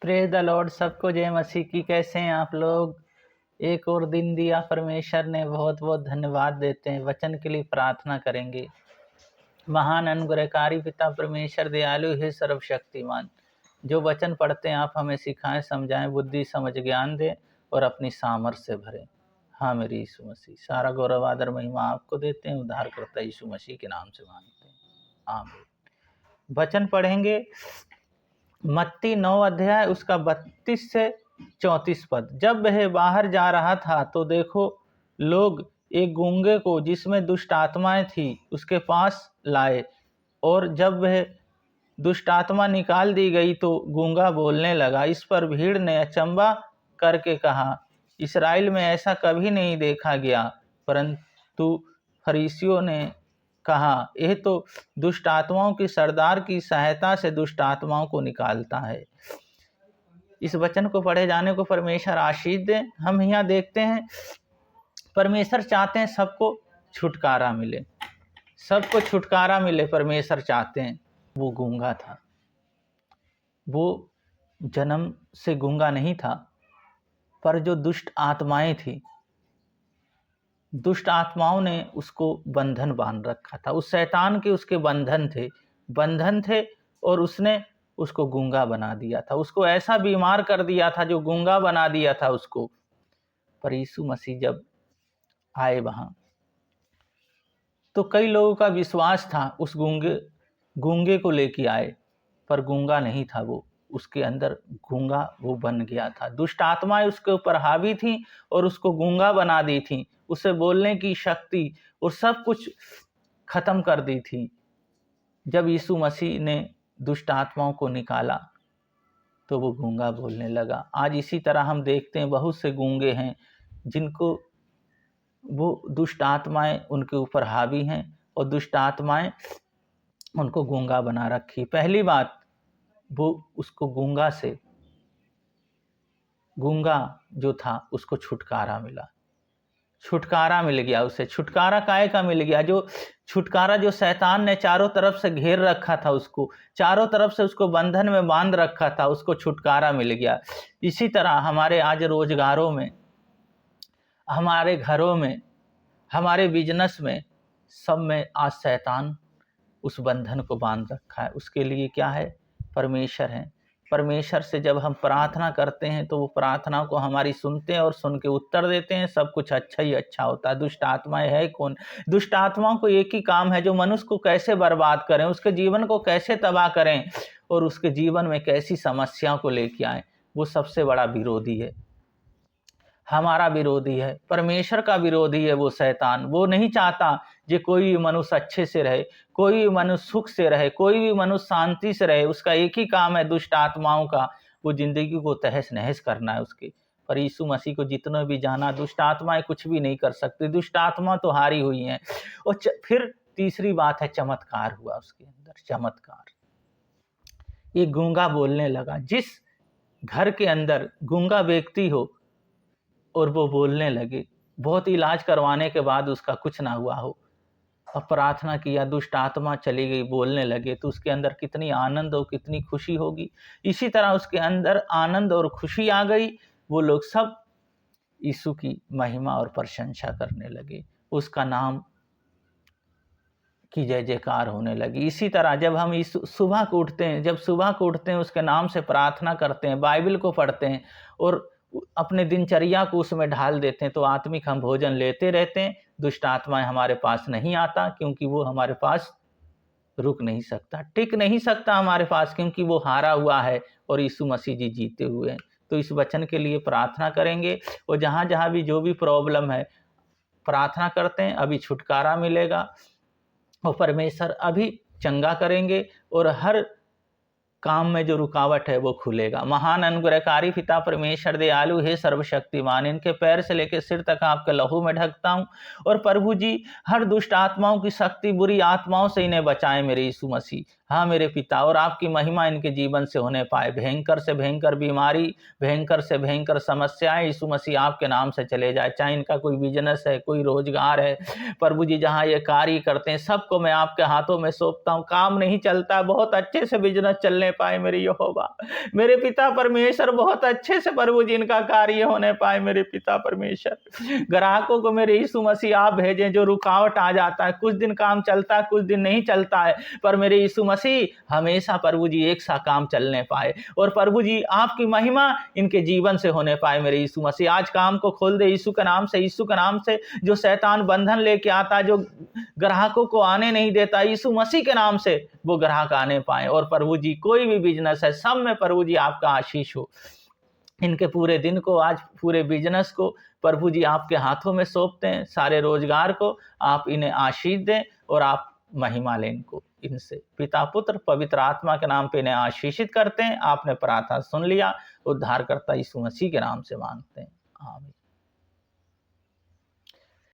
Praise the Lord. सबको जय मसीह की। कैसे हैं आप लोग? एक और दिन दिया परमेश्वर ने, बहुत बहुत धन्यवाद देते हैं। वचन के लिए प्रार्थना करेंगे। महान अनुग्रहकारी पिता परमेश्वर दयालु है सर्वशक्तिमान, जो वचन पढ़ते हैं आप हमें सिखाएं, समझाएं, बुद्धि समझ ज्ञान दें और अपनी सामर्थ्य से भरें। हाँ मेरी यीशु मसीह, सारा गौरव आदर महिमा आपको देते हैं। उद्धार करता यीशु मसीह के नाम से मांगते हैं, आमीन। वचन पढ़ेंगे मत्ती 9 अध्याय उसका 32 से 34 पद। जब वह बाहर जा रहा था तो देखो, लोग एक गूंगे को जिसमें दुष्ट आत्माएं थी उसके पास लाए, और जब वह दुष्ट आत्मा निकाल दी गई तो गूंगा बोलने लगा। इस पर भीड़ ने अचंभा करके कहा, इस्राएल में ऐसा कभी नहीं देखा गया। परंतु फरीसियों ने कहा, यह तो दुष्ट आत्माओं की सरदार की सहायता से दुष्ट आत्माओं को निकालता है। इस वचन को पढ़े जाने को परमेश्वर आशीष दे। हम यहाँ देखते हैं परमेश्वर चाहते हैं सबको छुटकारा मिले, सबको छुटकारा मिले। परमेश्वर चाहते हैं। वो गूंगा था, वो जन्म से गूंगा नहीं था, पर जो दुष्ट आत्माएं थी, दुष्ट आत्माओं ने उसको बंधन बांध रखा था। उस शैतान के उसके बंधन थे और उसने उसको गूंगा बना दिया था। उसको ऐसा बीमार कर दिया था, जो गूंगा बना दिया था उसको। पर यीशु मसीह जब आए वहां, तो कई लोगों का विश्वास था उस गूंगे को लेके आए, पर गूंगा नहीं था वो। उसके अंदर गूंगा वो बन गया था। दुष्ट आत्माएं उसके ऊपर हावी थी और उसको गूंगा बना दी थी। उसे बोलने की शक्ति और सब कुछ खत्म कर दी थी। जब यीशु मसीह ने दुष्ट आत्माओं को निकाला तो वो गूंगा बोलने लगा। आज इसी तरह हम देखते हैं बहुत से गूंगे हैं जिनको वो दुष्ट आत्माएं उनके ऊपर हावी हैं और दुष्ट आत्माएं उनको गूंगा बना रखी। पहली बात, वो उसको गूंगा जो था उसको छुटकारा मिला, छुटकारा मिल गया उसे। छुटकारा काहे का मिल गया? जो छुटकारा जो शैतान ने चारों तरफ से घेर रखा था, उसको चारों तरफ से उसको बंधन में बांध रखा था, उसको छुटकारा मिल गया। इसी तरह हमारे आज रोजगारों में, हमारे घरों में, हमारे बिजनेस में, सब में आज शैतान उस बंधन को बांध रखा है। उसके लिए क्या है? परमेश्वर है। परमेश्वर से जब हम प्रार्थना करते हैं तो वो प्रार्थना को हमारी सुनते हैं और सुन के उत्तर देते हैं। सब कुछ अच्छा ही अच्छा होता है। दुष्ट आत्माएं है कौन? दुष्ट आत्माओं को एक ही काम है, जो मनुष्य को कैसे बर्बाद करें, उसके जीवन को कैसे तबाह करें और उसके जीवन में कैसी समस्याओं को लेके आए। वो सबसे बड़ा विरोधी है, हमारा विरोधी है, परमेश्वर का विरोधी है वो शैतान। वो नहीं चाहता कि कोई भी मनुष्य अच्छे से रहे, कोई भी मनुष्य सुख से रहे, कोई भी मनुष्य शांति से रहे। उसका एक ही काम है दुष्ट आत्माओं का, वो जिंदगी को तहस नहस करना है उसके। पर यीशु मसीह को जितने भी जाना, दुष्ट आत्माएं कुछ भी नहीं कर सकती। दुष्ट आत्मा तो हारी हुई हैं। और फिर तीसरी बात है, चमत्कार हुआ उसके अंदर। चमत्कार, ये गूंगा बोलने लगा। जिस घर के अंदर गूंगा व्यक्ति हो और वो बोलने लगे, बहुत इलाज करवाने के बाद उसका कुछ ना हुआ हो, अब प्रार्थना किया, दुष्ट आत्मा चली गई, बोलने लगे, तो उसके अंदर कितनी आनंद और कितनी खुशी होगी। इसी तरह उसके अंदर आनंद और खुशी आ गई। वो लोग सब यीशु की महिमा और प्रशंसा करने लगे, उसका नाम की जय जयकार होने लगी। इसी तरह जब हम सुबह को उठते हैं, जब सुबह को उठते हैं, उसके नाम से प्रार्थना करते हैं, बाइबल को पढ़ते हैं और अपने दिनचर्या को उसमें ढाल देते हैं, तो आत्मिक हम भोजन लेते रहते हैं। दुष्ट आत्माएं हमारे पास नहीं आता, क्योंकि वो हमारे पास रुक नहीं सकता, टिक नहीं सकता हमारे पास, क्योंकि वो हारा हुआ है और यीशु मसीह जी जीते हुए हैं। तो इस वचन के लिए प्रार्थना करेंगे और जहाँ जहाँ भी जो भी प्रॉब्लम है, प्रार्थना करते हैं, अभी छुटकारा मिलेगा और परमेश्वर अभी चंगा करेंगे और हर काम में जो रुकावट है वो खुलेगा। महान अनुग्रहकारी पिता परमेश्वर दयालु है सर्वशक्तिमान, इनके पैर से लेकर सिर तक आपके लहू में ढकता हूँ। और प्रभु जी, हर दुष्ट आत्माओं की शक्ति, बुरी आत्माओं से इन्हें बचाएं मेरे यीशु मसीह। हाँ मेरे पिता, और आपकी महिमा इनके जीवन से होने पाए। भयंकर से भयंकर बीमारी, भयंकर से भयंकर समस्याएं यीशु मसीह आपके नाम से चले जाए। चाहे इनका कोई बिजनेस है, कोई रोजगार है, प्रभु जी जहाँ ये कार्य करते हैं सबको मैं आपके हाथों में सौंपता हूँ। काम नहीं चलता, बहुत अच्छे से बिजनेस चलने पाए मेरे यहोवा। मेरे पिता परमेश्वर, बहुत अच्छे से प्रभु जी इनका कार्य होने पाए मेरे पिता परमेश्वर। ग्राहकों को मेरे यीशु मसीह आप भेजें, जो रुकावट आ जाता है, कुछ दिन काम चलता है, कुछ दिन नहीं चलता है, पर मेरे यीशु मसीह हमेशा प्रभु जी एक सा काम चलने पाए, और प्रभु जी आपकी महिमा इनके जीवन से होने पाए मेरे यीशु मसीह। आज काम को खोल दे यीशु के नाम से, यीशु के नाम से। जो शैतान बंधन लेके आता, जो ग्राहकों को आने नहीं देता, यीशु मसीह के नाम से वो ग्राहक आने पाए। और प्रभु जी कोई भी बिजनेस है, सब में प्रभु जी आपका आशीष हो। इनके पूरे दिन को, आज पूरे बिजनेस को प्रभु जी आपके हाथों में सौंपते हैं। सारे रोजगार को आप इन्हें आशीष दें और आप महिमा लें इनको, इनसे। पिता पुत्र पवित्र आत्मा के नाम पे इन्हें आशीषित करते हैं। आपने प्रार्थना सुन लिया, उद्धारकर्ता यीशु मसीह के नाम से मांगते हैं, आमीन।